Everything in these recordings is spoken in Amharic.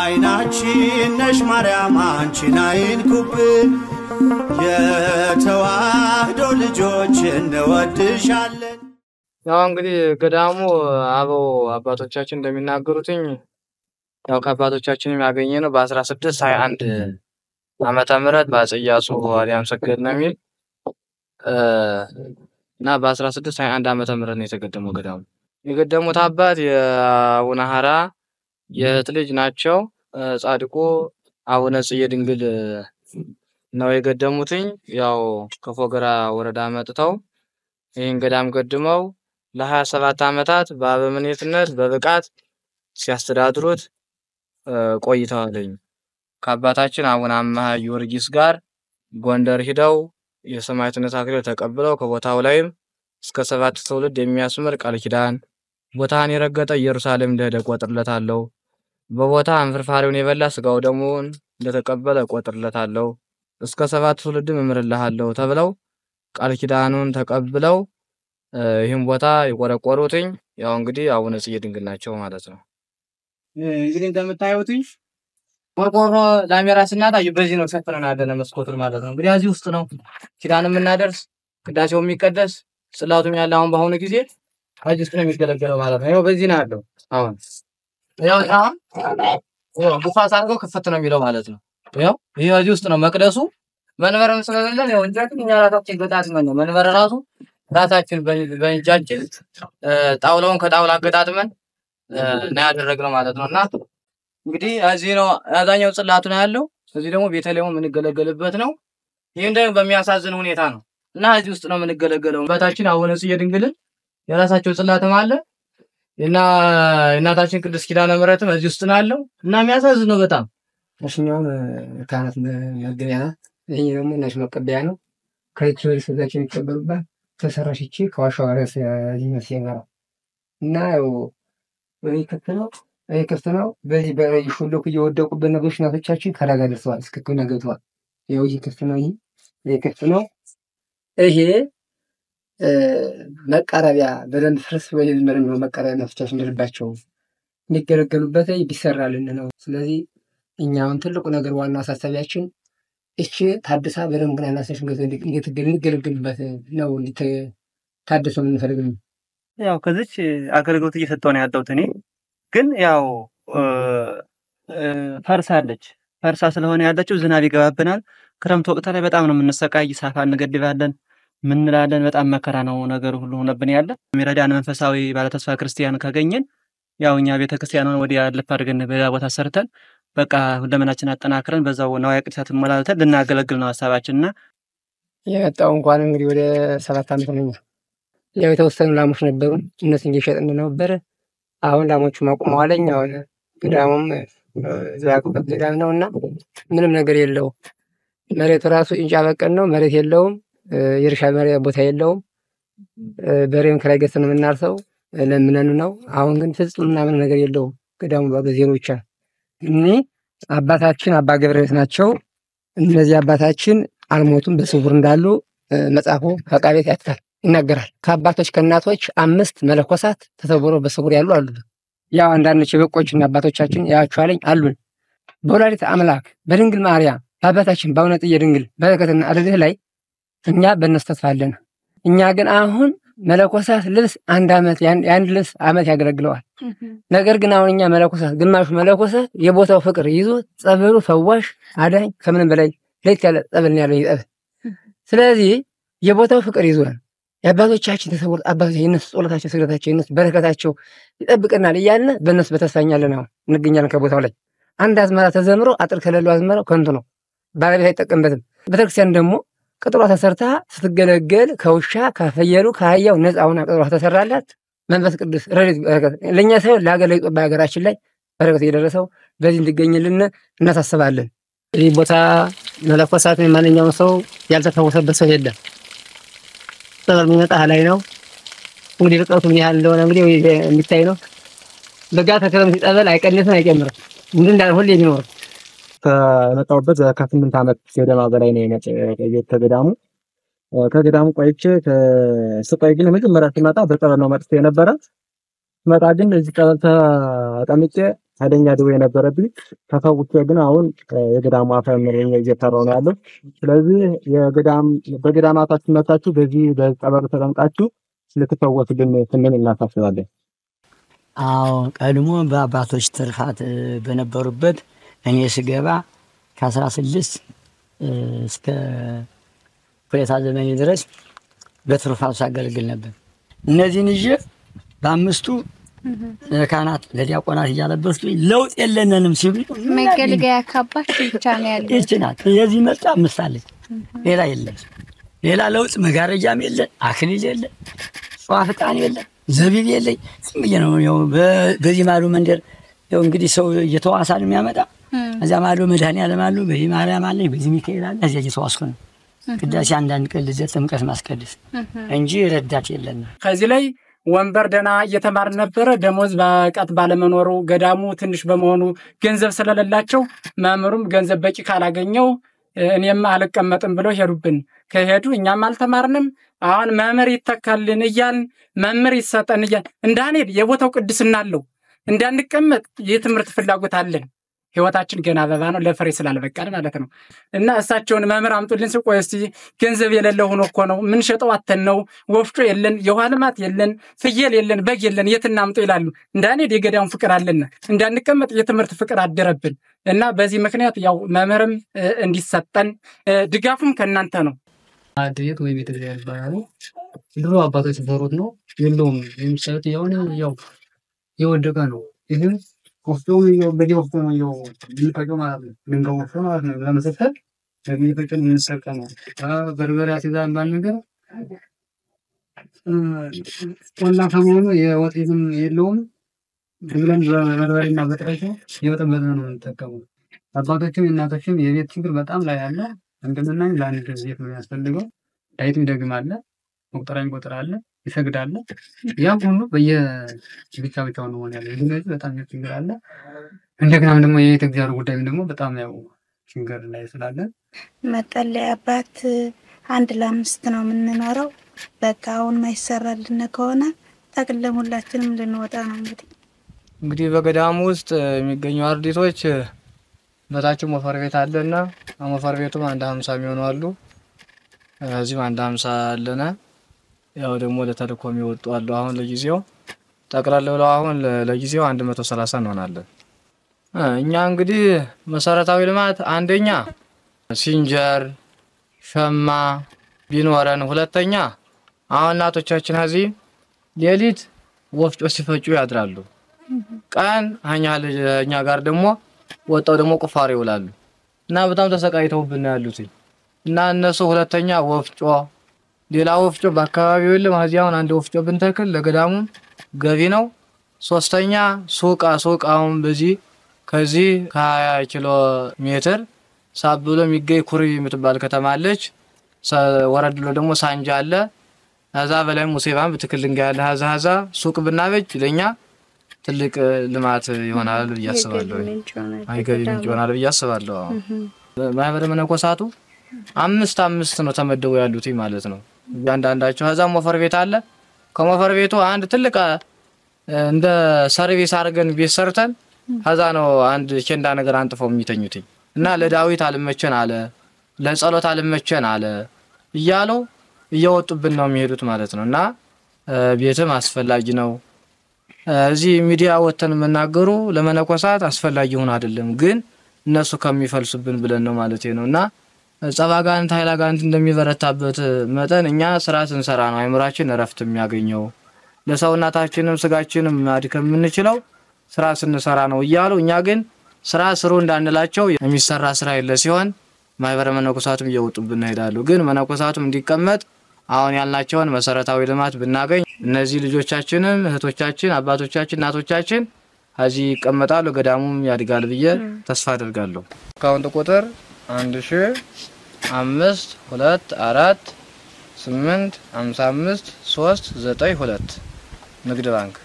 አይናችን ነሽ ማርያም አንቺን አይንኩብን የተዋህዶ ልጆች እንወድሻለን ያው እንግዲህ ገዳሙ አበው አባቶቻችን እንደሚናገሩትኝ ያው ከአባቶቻችንም ያገኘነው በ1621 ዓመተ ምህረት በአፄ ኢያሱ አርያም ሰገድ ነው የሚል እና በ1621 ዓመተ ምህረት ነው የተገደመው ገዳሙ የገደሙት አባት የአቡነ ሐራ የእህት ልጅ ናቸው ጻድቁ አቡነ ጽጌ ድንግል ነው የገደሙትኝ ያው ከፎገራ ወረዳ መጥተው ይህን ገዳም ገድመው ለ27 ዓመታት በአበምኔትነት በብቃት ሲያስተዳድሩት ቆይተዋልኝ ከአባታችን አቡነ አምሃ ጊዮርጊስ ጋር ጎንደር ሂደው የሰማዕትነት አክሊል ተቀብለው ከቦታው ላይም እስከ 7 ትውልድ የሚያስምር ቃል ኪዳን ቦታን የረገጠ ኢየሩሳሌም እንደሄደ ቆጥርለታለሁ በቦታ አንፍርፋሪውን የበላ ስጋው ደሙን እንደተቀበለ ቆጥርለታለሁ እስከ 7 ትውልድ እምርልሃለሁ ተብለው ቃል ኪዳኑን ተቀብለው ይህን ቦታ የቆረቆሩትኝ ያው እንግዲህ አቡነ ጽጌ ድንግል ናቸው ማለት ነው እንግዲህ እንደምታዩትኝ ቆርቆሮ ላሜራ ስናጣ በዚህ ነው ሰፈረና ያለ መስኮቱን ማለት ነው እንግዲህ እዚህ ውስጥ ነው ኪዳንም እናደርስ ቅዳሴው የሚቀደስ ጽላቱም ያለ አሁን በአሁኑ ጊዜ እዚህ ውስጥ ነው የሚገለገለው ማለት ነው ያው በዚህ ነው ያለው አሁን ያው ቡፋስ አድርገው ከፈተ ነው የሚለው ማለት ነው ያው ይሄ እዚህ ውስጥ ነው መቅደሱ መንበርም ስለሌለን ያው እንጃችን እኛ ራሳችን ገጣጥመን ነው መንበር ራሱ ራሳችን በእንጃችን ጣውላውን ከጣውላ አገጣጥመን ነው ያደረግነው ማለት ነውና እንግዲህ እዚህ ነው አዛኛው ጽላቱ ነው ያለው እዚህ ደግሞ ቤተልሔም የምንገለገልበት ነው ይሄን ደግሞ በሚያሳዝን ሁኔታ ነው እና እዚህ ውስጥ ነው የምንገለገለው አባታችን አቡነ ጽጌ ድንግልን የራሳቸው ጽላትም አለ እና እናታችን ቅድስት ኪዳነ ምሕረትም እዚህ ውስጥ ነው ያለው እና የሚያሳዝን ነው በጣም እሺኛው ካህናት መገቢያ ነው ይሄ ደግሞ ነሽ መቀበያ ነው ከኢትዮጵያ ሰዛችን ይቀበሉባት ተሰራሽቺ ከዋሻው አረስ ይመስል ነው እና ወይ ከተናው በዚህ በሹልኩ እየወደቁበት ነገሮች ናቶቻችን ከላጋ ደርሰዋል እስከ ነገቷል ያው ይሄ ከተናው ይሄ መቃረቢያ በደንብ ፍርስ ወይ ምርምሮ መቃረቢያ ናቶቻችን እንደልባቸው እንዲገለገሉበት ቢሰራልን ነው ስለዚህ እኛውን ትልቁ ነገር ዋና አሳሳቢያችን እቺ ታድሳ በደንብ ግን አናሰሽ እንድትገለገልበት ነው ታድሰው እንፈልግም ያው ከዚች አገልግሎት እየሰጠው ነው ያጣሁት እኔ ግን ያው ፈርሳ ስለሆነ ያለችው ዝናብ ይገባብናል ክረምት ወቅት ላይ በጣም ነው የምንሰቃይ ሳፋ እንገድባለን ምን እንላለን በጣም መከራ ነው ነገር ሁሉ ሆነብን ያለ የሚረዳን መንፈሳዊ ባለተስፋ ክርስቲያን ካገኘን ያው እኛ ቤተክርስቲያኑን ወዲያ አለፍ አድርገን በዛ ቦታ ሰርተን በቃ ሁለመናችን አጠናክረን በዛው ነው ያቅርሳት መላልተን ልናገለግል ነው ሐሳባችንና የመጣው እንኳን እንግዲህ ወደ 7 ዓመት ነው ያው የተወሰኑ ላሞች ነበሩ እነሱን እየሸጥን ነበር አሁን ላሞቹ ማቆማለኝ አሁን ገዳሙም ዘያቁበት ገዳም ነውና ምንም ነገር የለው መሬቱ ራሱ እንጫ በቀን ነው መሬት የለውም የእርሻ መሬት ቦታ የለውም በሬም ከላይ ገዝተን የምናርሰው ለምነን ነው አሁን ግን ፍጹም ምንም ነገር የለውም ገዳሙ በገዜኑ ብቻ እኔ አባታችን አባ ገብረሕይወት ናቸው እነዚህ አባታችን አልሞቱም በስውር እንዳሉ መጽሐፉ ፈቃቤት ያትታል ይናገራል ከአባቶች ከእናቶች 5 መለኮሳት ተሰውሮ በስውር ያሉ አሉ ያው አንዳንዶች የበቆችና አባቶቻችን ያያችኋለኝ አሉን በወላዲተ አምላክ በድንግል ማርያም በአባታችን በአቡነ ጽጌ ድንግል በረከትና ረድኤት ላይ እኛ በእነሱ ተስፋ አለን እኛ ግን አሁን መለኮሳት ልብስ 1 ዓመት ያን ልብስ ዓመት ያገለግለዋል ነገር ግን አሁን እኛ መለኮሳት ግማሹ መለኮሳት የቦታው ፍቅር ይዞ ጸበሉ ፈዋሽ አዳኝ ከምንም በላይ ለይት ያለ ጸበል ነው ያለው ይጠብ ስለዚህ የቦታው ፍቅር ይዞን የአባቶቻችን ተሰውር አባቶች የነሱ ጸሎታቸው ስግደታቸው የነሱ በረከታቸው ይጠብቀናል እያልን በእነሱ በተስፋኛለን ነው እንገኛለን ከቦታው ላይ አንድ አዝመራ ተዘምሮ አጥር ከሌለው አዝመራው ከንቱ ነው ባለቤት አይጠቀምበትም ቤተክርስቲያን ደግሞ ቅጥሯ ተሰርታ ስትገለገል ከውሻ ከፈየሉ ከአህያው ነፃ ሆና ቅጥሯ ተሰራላት መንፈስ ቅዱስ ረድኤት በረከት ለኛ ሳይሆን ለሀገር ለኢትዮጵያ ሀገራችን ላይ በረከት እየደረሰው በዚህ እንዲገኝልን እናሳስባለን ይህ ቦታ መለኮሳት ማንኛውም ሰው ያልተፈወሰበት ሰው የለም ጸበል የሚመጣ ላይ ነው እንግዲህ ርቀቱ ምን ያህል እንደሆነ እንግዲህ የሚታይ ነው በጋ ተከረም ሲጠበል አይቀንስም አይጨምርም እንዳል ሁሌ የሚኖር ከመጣሁበት ከ8 ዓመት ገደማ በላይ ነው የመጣሁት ከገዳሙ ከገዳሙ ቆይቼ ከስቆይ ግን መጀመሪያ ሲመጣ በጸበል ነው መጥቼ የነበረ መጣ ግን እዚህ ጸበል ተጠምጬ ኃይለኛ ደዌ የነበረብኝ ተፈውሼ ግን አሁን የገዳሙ አፈር ምርኛ እየሰራሁ ነው ያለው። ስለዚህ በገዳማታችን መጣችሁ በዚህ በጸበሉ ተጠምቃችሁ ልትፈወሱልን ስንል እናሳስባለን። አዎ ቀድሞ በአባቶች ትርፋት በነበሩበት እኔ ስገባ ከ16 እስከ ኩሌታ ዘመኔ ድረስ በትርፋት ሳገለግል ነበር። እነዚህን ይዤ በአምስቱ ለካህናት ለዲያቆናት እያለበስኩኝ ለውጥ የለንም ሲሉ መገልገያ ካባች ብቻ ነው ያለው። ይችላል የዚህ መጣ ምሳሌ ሌላ የለም። ሌላ ለውጥ መጋረጃም የለም፣ አክሊል የለም፣ ጧፍ ዕጣን የለም፣ ዘቢብ የለም። ዝም ብዬ ነው ያው በዚህ ማዶ መንደር ያው እንግዲህ ሰው እየተዋሳል የሚያመጣ እዚያ ማዶ መድኃኔዓለም አሉ፣ በዚህ ማርያም አለ፣ በዚህ ሚካኤል አለ። እዚያ እየተዋስኩ ነው ቅዳሴ አንዳንድ ቀን ልዘት ጥምቀት ማስቀደስ እንጂ ረዳት የለም። ከዚህ ላይ ወንበር ደና እየተማርን ነበረ። ደሞዝ በቀጥ ባለመኖሩ ገዳሙ ትንሽ በመሆኑ ገንዘብ ስለሌላቸው መምህሩም ገንዘብ በቂ ካላገኘው እኔም አልቀመጥም ብለው ሄዱብን። ከሄዱ እኛም አልተማርንም። አሁን መምህር ይተካልን እያልን መምህር ይሰጠን እያልን እንዳንሄድ የቦታው ቅድስና አለው እንዳንቀመጥ የትምህርት ፍላጎት አለን። ህይወታችን ገና አበባ ነው ለፍሬ ስላልበቃል ማለት ነው። እና እሳቸውን መምህር አምጡልን ስል ቆይ እስቲ ገንዘብ የሌለው ሆኖ እኮ ነው ምን ሸጠው አተን ነው ወፍጮ የለን የውሃ ልማት የለን ፍየል የለን በግ የለን የት እናምጡ ይላሉ። እንዳንሄድ የገዳሙ ፍቅር አለና እንዳንቀመጥ የትምህርት ፍቅር አደረብን እና በዚህ ምክንያት ያው መምህርም እንዲሰጠን ድጋፉም ከእናንተ ነው። አድየት ወይ ቤተ እግዚአብሔር ባያሉ ድሮ አባቶች ዘሮት ነው የለውም የሚሰጥ ያው የወደቀ ነው። ይሄን ወፍጮ ነው በዚህ ወፍጮ ነው የሚፈጨው ማለት ነው። ድንጋይ ወፍጮ ማለት ነው። ለመሰፈር የሚፈጨው የሚሰቀ ነው። በርበሬ አሲዛን ባል ነገር ወላ ከመሆኑ የወጥም የለውም ብለን በርበሬና በጥሬ የወጠበነ ነው የምንጠቀመው። አባቶችም እናቶችም የቤት ችግር በጣም ላይ አለ። እንደምናኝ ለአንድ ጊዜ ነው ያስፈልገው። ዳይትም ደግማለ መቁጠራኝ ቆጥራለ ይሰግዳለ። ያ ሁሉ በየብቻው ነው ያለው። ስለዚህ በጣም ችግር አለ። እንደገና ደግሞ የቤተ እግዚአብሔር ጉዳይም ደግሞ በጣም ያው ችግር ላይ ስላለ መጠለያ አባት 1 ለ5 ነው የምንኖረው። በቃ አሁን ማይሰራልን ከሆነ ጠቅልለን ሁላችንም ልንወጣ ነው። እንግዲህ በገዳሙ ውስጥ የሚገኙ አርዲቶች በታች ሞፈር ቤት አለና ሞፈር ቤቱም 150 የሚሆኑ አሉ። እዚህም 150 አለና ያው ደግሞ ለተልእኮ የሚወጡ አሉ። አሁን ለጊዜው ጠቅላላ ብለው አሁን ለጊዜው 130 እንሆናለን። እኛ እንግዲህ መሰረታዊ ልማት አንደኛ ሲንጀር ሸማ ቢኖረን፣ ሁለተኛ አሁን እናቶቻችን እዚህ ሌሊት ወፍጮ ሲፈጩ ያድራሉ። ቀን እኛ ጋር ደግሞ ወጣው ደግሞ ቁፋሮ ይውላሉ እና በጣም ተሰቃይተውብን ያሉት እና እነሱ ሁለተኛ ወፍጮ ሌላ ወፍጮ በአካባቢው የለም። አሁን አንድ ወፍጮ ብንተክል ለገዳሙ ገቢ ነው። ሶስተኛ ሱቃውን በዚህ ከዚህ ከ20 ኪሎ ሜትር ሳብሎ የሚገኝ ኩሪ የምትባል ከተማ አለች። ወረድ ብሎ ደግሞ ሳንጃ አለ። እዛ በላይ ሙሴባን በትክክል ድንጋይ ያለ ሀዛ ሱቅ ብናበጅ ለኛ ትልቅ ልማት ይሆናል ብዬ አስባለሁ። ገቢ ምንጭ ይሆናል ብዬ አስባለሁ። ማህበረ መነኮሳቱ 5 ነው ተመደቡ ያሉት ማለት ነው። ያንዳንዳቸው ሀዛ ሞፈር ቤት አለ። ከሞፈር ቤቱ አንድ ትልቅ እንደ ሰርቪስ አድርገን ቤት ሰርተን ሀዛ ነው አንድ ኬንዳ ነገር አንጥፈው የሚተኙት እና ለዳዊት አልመቸን አለ፣ ለጸሎት አልመቸን አለ እያሉ እየወጡብን ነው የሚሄዱት ማለት ነው። እና ቤትም አስፈላጊ ነው። እዚህ ሚዲያ ወተን መናገሩ ለመነኮሳት አስፈላጊ ሆነ አይደለም፣ ግን እነሱ ከሚፈልሱብን ብለን ነው ማለት ነው። እና ጸባጋንት ኃይላጋንት እንደሚበረታበት መጠን እኛ ስራ ስንሰራ ነው አይምራችን እረፍት የሚያገኘው። ለሰውናታችንም ስጋችንም ማድከም የምንችለው ስራ ስንሰራ ነው እያሉ እኛ ግን ስራ ስሩ እንዳንላቸው የሚሰራ ስራ የለ ሲሆን ማህበረ መነኮሳቱም እየወጡብን ይሄዳሉ። ግን መነኮሳቱም እንዲቀመጥ አሁን ያልናቸውን መሰረታዊ ልማት ብናገኝ እነዚህ ልጆቻችንም እህቶቻችን አባቶቻችን እናቶቻችን እዚህ ይቀመጣሉ፣ ገዳሙም ያድጋል ብዬ ተስፋ አደርጋለሁ። አካውንት ቁጥር 1524855392 ንግድ ባንክ፣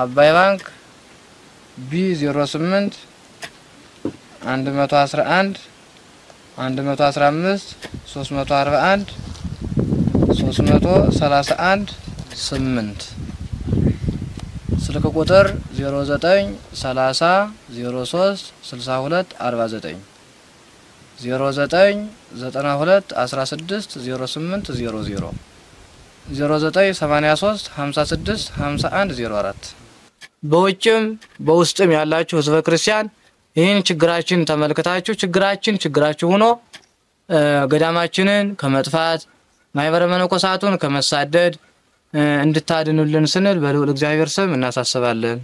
አባይ ባንክ B08 111 115 341 331 8 ስለ ስልክ ቁጥር 09 30 03 62 49 09 92 16 08 00 09 83 56 51 04 በውጭም በውስጥም ያላችሁ ህዝበ ክርስቲያን ይህን ችግራችን ተመልክታችሁ ችግራችሁ ሆኖ ገዳማችንን ከመጥፋት ማይበረ መነኮሳቱን ከመሳደድ እንድታድኑልን ስንል በልዑል እግዚአብሔር ስም እናሳስባለን።